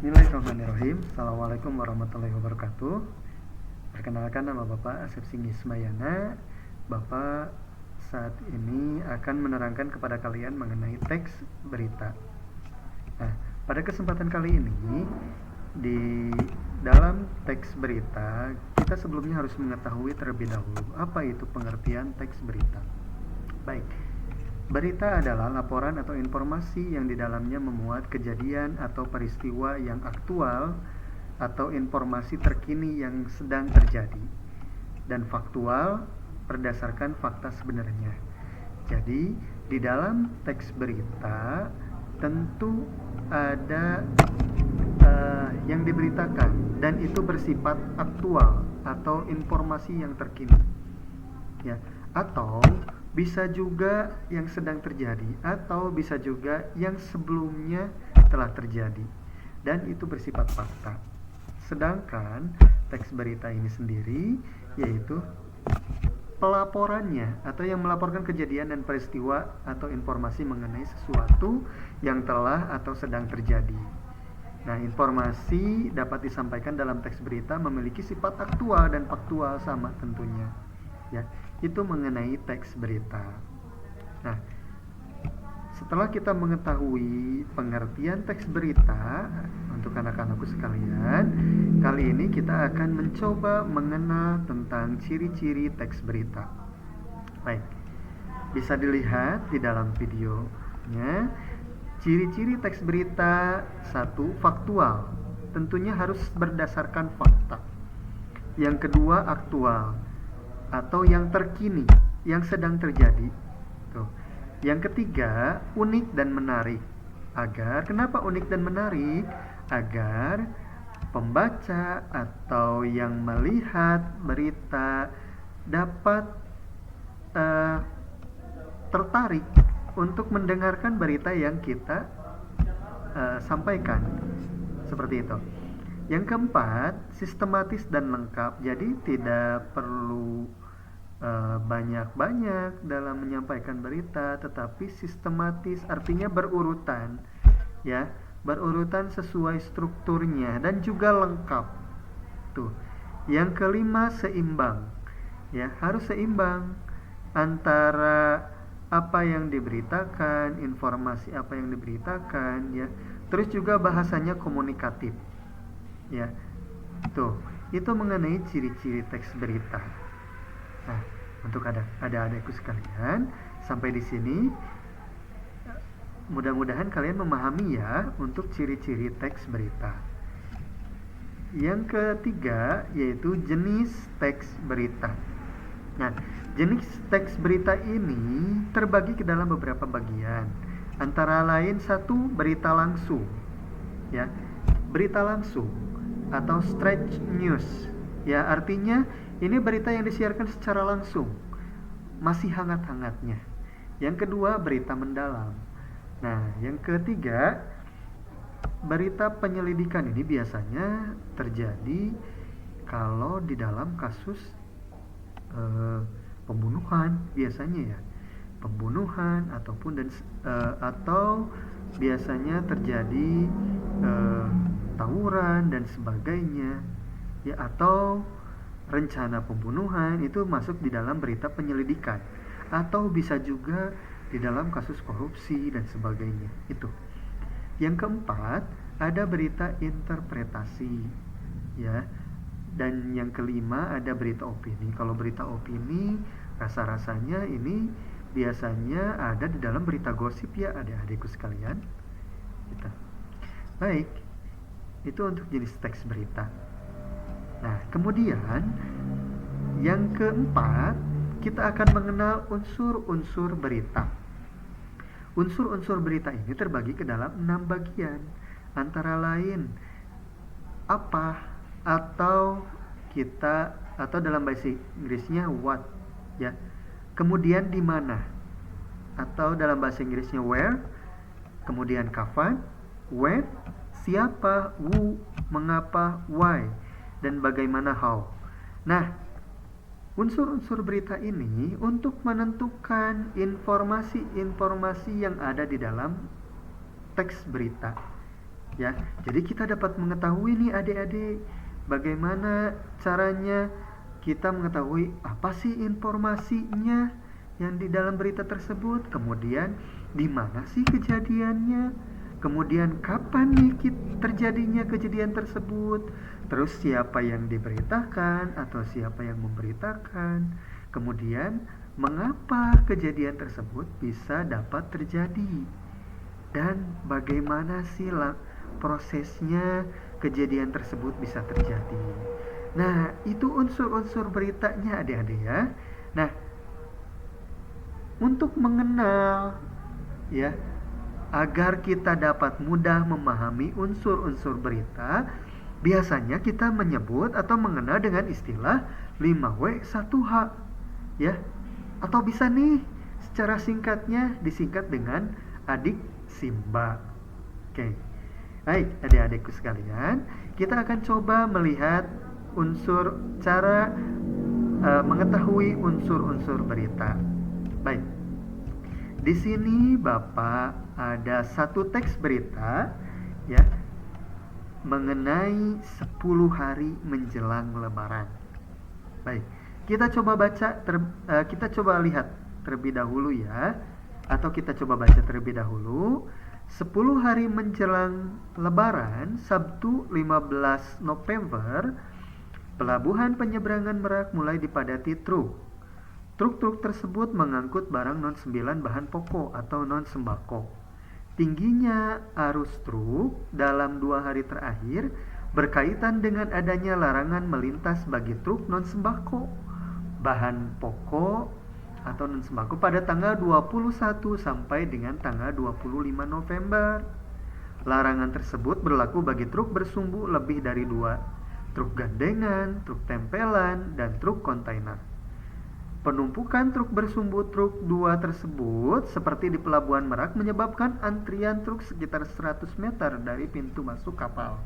Bismillahirrahmanirrahim. Assalamualaikum warahmatullahi wabarakatuh. Perkenalkan, nama Bapak Asep Singgismayana. Bapak saat ini akan menerangkan kepada kalian mengenai teks berita. Nah, pada kesempatan kali ini, di dalam teks berita, kita sebelumnya harus mengetahui terlebih dahulu apa itu pengertian teks berita. Baik, berita adalah laporan atau informasi yang di dalamnya memuat kejadian atau peristiwa yang aktual atau informasi terkini yang sedang terjadi dan faktual berdasarkan fakta sebenarnya. Jadi, di dalam teks berita tentu ada yang diberitakan dan itu bersifat aktual atau informasi yang terkini. Ya, atau bisa juga yang sedang terjadi atau bisa juga yang sebelumnya telah terjadi dan itu bersifat fakta. Sedangkan teks berita ini sendiri yaitu pelaporannya atau yang melaporkan kejadian dan peristiwa atau informasi mengenai sesuatu yang telah atau sedang terjadi. Nah, informasi dapat disampaikan dalam teks berita memiliki sifat aktual dan faktual sama tentunya. Ya, itu mengenai teks berita. Nah, setelah kita mengetahui pengertian teks berita untuk anak-anakku sekalian, kali ini kita akan mencoba mengenal tentang ciri-ciri teks berita. Baik, bisa dilihat di dalam videonya. Ciri-ciri teks berita: 1. Faktual, tentunya harus berdasarkan fakta. Yang kedua, aktual atau yang terkini, yang sedang terjadi. Tuh. Yang ketiga, unik dan menarik. Kenapa unik dan menarik? Agar pembaca atau yang melihat berita dapat tertarik untuk mendengarkan berita yang kita sampaikan. Seperti itu. Yang keempat, sistematis dan lengkap. Jadi tidak perlu banyak-banyak dalam menyampaikan berita, tetapi sistematis, artinya berurutan, ya, berurutan sesuai strukturnya dan juga lengkap. Tuh. Yang kelima, seimbang, ya, harus seimbang antara apa yang diberitakan, informasi apa yang diberitakan, ya. Terus juga bahasanya komunikatif, ya. Tuh, itu mengenai ciri-ciri teks berita. Nah, untuk adik-adikku sekalian, sampai di sini mudah-mudahan kalian memahami ya untuk ciri-ciri teks berita. Yang ketiga yaitu jenis teks berita. Nah, jenis teks berita ini terbagi ke dalam beberapa bagian. Antara lain, 1, berita langsung. Ya, berita langsung atau straight news. Ya, artinya ini berita yang disiarkan secara langsung, masih hangat-hangatnya. Yang kedua, berita mendalam. Nah, yang ketiga, berita penyelidikan. Ini biasanya terjadi kalau di dalam kasus pembunuhan, biasanya ya, pembunuhan ataupun atau biasanya terjadi tawuran dan sebagainya, ya, atau rencana pembunuhan, itu masuk di dalam berita penyelidikan, atau bisa juga di dalam kasus korupsi dan sebagainya. Itu. Yang keempat, ada berita interpretasi, ya. Dan yang kelima, ada berita opini. Kalau berita opini, rasa-rasanya ini biasanya ada di dalam berita gosip ya, adik-adikku sekalian. Gitu. Baik, itu untuk jenis teks berita. Nah, kemudian yang keempat, kita akan mengenal unsur-unsur berita. Unsur-unsur berita ini terbagi ke dalam 6 bagian. Antara lain, apa, atau dalam bahasa Inggrisnya what, ya. Kemudian di mana, atau dalam bahasa Inggrisnya where. Kemudian kapan, when, siapa, who, mengapa, why, dan bagaimana, how. Nah, unsur-unsur berita ini untuk menentukan informasi-informasi yang ada di dalam teks berita. Ya, jadi kita dapat mengetahui nih adik-adik, bagaimana caranya kita mengetahui apa sih informasinya yang di dalam berita tersebut, kemudian di mana sih kejadiannya, kemudian kapan nih terjadinya kejadian tersebut, terus siapa yang diberitakan atau siapa yang memberitakan, kemudian mengapa kejadian tersebut bisa dapat terjadi, dan bagaimana sih prosesnya kejadian tersebut bisa terjadi. Nah, itu unsur-unsur beritanya adik-adik ya. Nah, untuk mengenal ya, agar kita dapat mudah memahami unsur-unsur berita, biasanya kita menyebut atau mengenal dengan istilah 5W 1H ya. Atau bisa nih secara singkatnya disingkat dengan adik Simba. Oke. Baik, adik-adikku sekalian, kita akan coba melihat cara mengetahui unsur-unsur berita. Baik. Di sini Bapak ada satu teks berita ya mengenai 10 hari menjelang Lebaran. Baik, kita coba lihat terlebih dahulu ya, atau kita coba baca terlebih dahulu. 10 hari menjelang Lebaran, Sabtu 15 November, pelabuhan penyeberangan Merak mulai dipadati truk. Truk-truk tersebut mengangkut barang non-9 bahan pokok atau non-sembako. Tingginya arus truk dalam 2 hari terakhir berkaitan dengan adanya larangan melintas bagi truk non-sembako bahan pokok atau non-sembako pada tanggal 21 sampai dengan tanggal 25 November. Larangan tersebut berlaku bagi truk bersumbu lebih dari 2, truk gandengan, truk tempelan, dan truk kontainer. Penumpukan truk bersumbu truk 2 tersebut seperti di Pelabuhan Merak menyebabkan antrian truk sekitar 100 meter dari pintu masuk kapal.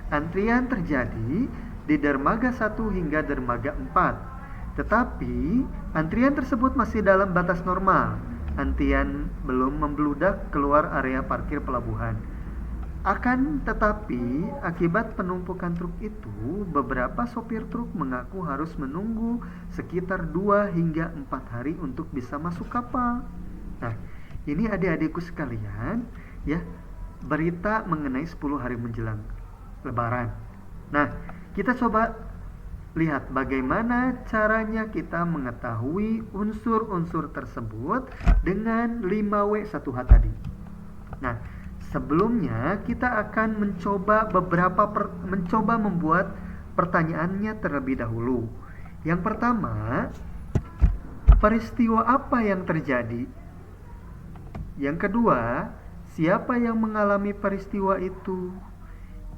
Antrian terjadi di dermaga 1 hingga dermaga 4. Tetapi antrian tersebut masih dalam batas normal. Antrian belum membludak keluar area parkir pelabuhan. Akan tetapi, akibat penumpukan truk itu, beberapa sopir truk mengaku harus menunggu sekitar 2 hingga 4 hari untuk bisa masuk kapal. Nah, ini adik-adikku sekalian, ya, berita mengenai 10 hari menjelang Lebaran. Nah, kita coba lihat bagaimana caranya kita mengetahui unsur-unsur tersebut dengan 5W 1H tadi. Nah, sebelumnya kita akan mencoba membuat pertanyaannya terlebih dahulu. Yang pertama, peristiwa apa yang terjadi? Yang kedua, siapa yang mengalami peristiwa itu?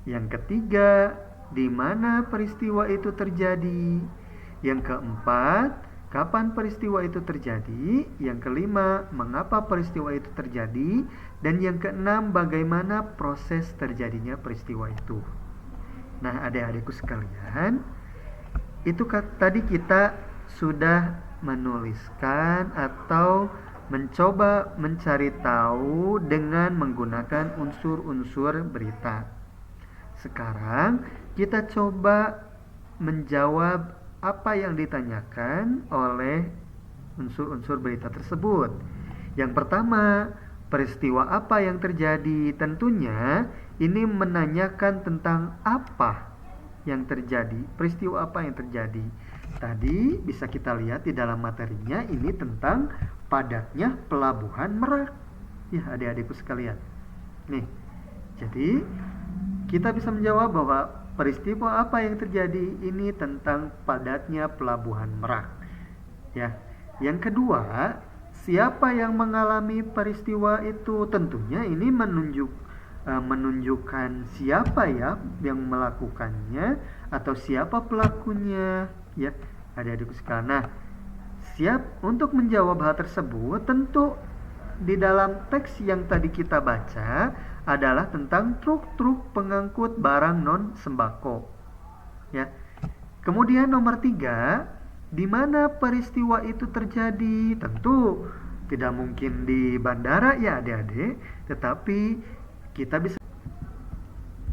Yang ketiga, di mana peristiwa itu terjadi? Yang keempat, kapan peristiwa itu terjadi? Yang kelima, mengapa peristiwa itu terjadi? Dan yang keenam, bagaimana proses terjadinya peristiwa itu? Nah, adik-adikku sekalian, itu tadi kita sudah menuliskan atau mencoba mencari tahu dengan menggunakan unsur-unsur berita. Sekarang kita coba menjawab apa yang ditanyakan oleh unsur-unsur berita tersebut. Yang pertama, peristiwa apa yang terjadi? Tentunya ini menanyakan tentang apa yang terjadi, peristiwa apa yang terjadi. Tadi bisa kita lihat di dalam materinya, ini tentang padatnya pelabuhan Merak. Ya, adik-adikku sekalian. Nih, jadi kita bisa menjawab bahwa peristiwa apa yang terjadi ini tentang padatnya pelabuhan Merak. Ya. Yang kedua, siapa yang mengalami peristiwa itu? Tentunya ini menunjukkan siapa ya yang melakukannya atau siapa pelakunya. Ya, adik-adikku sekalian. Nah, siap untuk menjawab hal tersebut, tentu di dalam teks yang tadi kita baca adalah tentang truk-truk pengangkut barang non sembako. Ya. Kemudian nomor 3, di mana peristiwa itu terjadi? Tentu tidak mungkin di bandara ya adik-adik, tetapi kita bisa.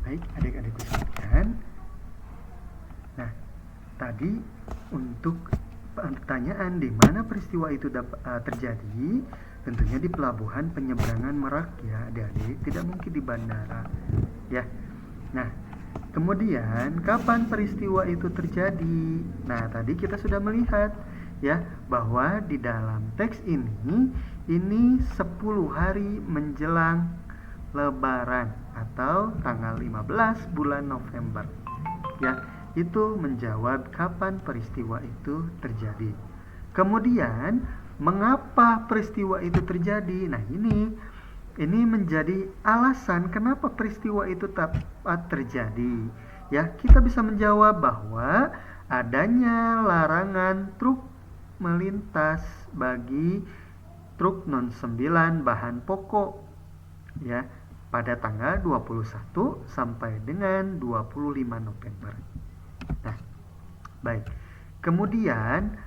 Baik adik-adikku sekalian. Nah, tadi untuk pertanyaan di mana peristiwa itu terjadi, tentunya di pelabuhan penyeberangan Merak ya adik-adik, tidak mungkin di bandara ya. Nah, kemudian kapan peristiwa itu terjadi? Nah, tadi kita sudah melihat ya bahwa di dalam teks ini 10 hari menjelang Lebaran atau tanggal 15 bulan November. Ya, itu menjawab kapan peristiwa itu terjadi. Kemudian, mengapa peristiwa itu terjadi? Nah, ini menjadi alasan kenapa peristiwa itu dapat terjadi. Ya, kita bisa menjawab bahwa adanya larangan truk melintas bagi truk non 9 bahan pokok ya pada tanggal 21 sampai dengan 25 November. Nah, baik. Kemudian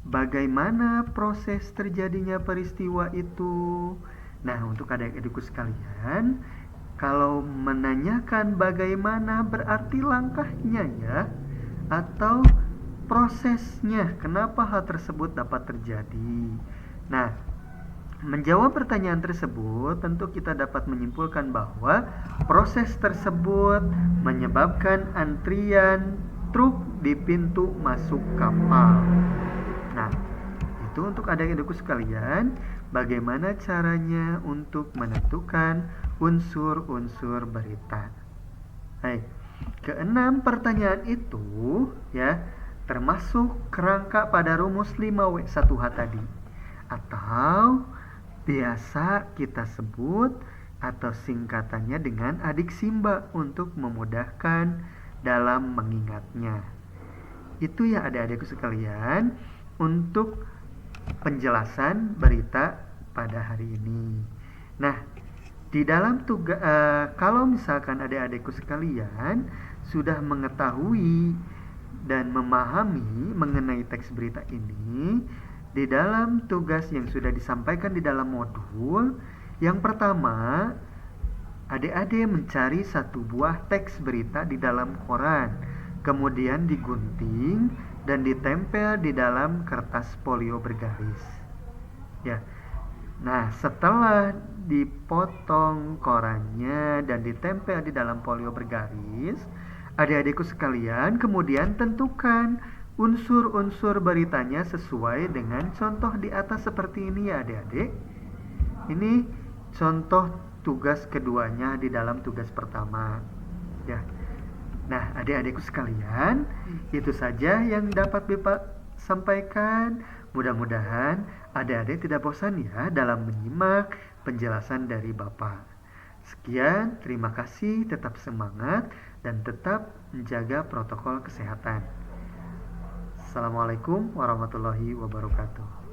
bagaimana proses terjadinya peristiwa itu? Nah, untuk adik-adikku sekalian, kalau menanyakan bagaimana berarti langkahnya ya, atau prosesnya, kenapa hal tersebut dapat terjadi. Nah, menjawab pertanyaan tersebut, tentu kita dapat menyimpulkan bahwa proses tersebut menyebabkan antrian truk di pintu masuk kapal. Nah, itu untuk adik-adikku sekalian, bagaimana caranya untuk menentukan unsur-unsur berita. Baik, keenam pertanyaan itu ya termasuk kerangka pada rumus 5W1H tadi, atau biasa kita sebut atau singkatannya dengan adik Simba untuk memudahkan dalam mengingatnya. Itu ya adik-adikku sekalian untuk penjelasan berita pada hari ini. Nah, di dalam tugas kalau misalkan adik-adikku sekalian sudah mengetahui dan memahami mengenai teks berita ini, di dalam tugas yang sudah disampaikan di dalam modul, yang pertama, adik-adik mencari satu buah teks berita di dalam koran, kemudian digunting dan ditempel di dalam kertas folio bergaris. Ya. Nah, setelah dipotong korannya dan ditempel di dalam folio bergaris, adik-adikku sekalian kemudian tentukan unsur-unsur beritanya sesuai dengan contoh di atas seperti ini ya adik-adik. Ini contoh tugas keduanya di dalam tugas pertama ya. Nah, adik-adikku sekalian, itu saja yang dapat Bapak sampaikan. Mudah-mudahan adik-adik tidak bosan ya dalam menyimak penjelasan dari Bapak. Sekian, terima kasih, tetap semangat dan tetap menjaga protokol kesehatan. Assalamualaikum warahmatullahi wabarakatuh.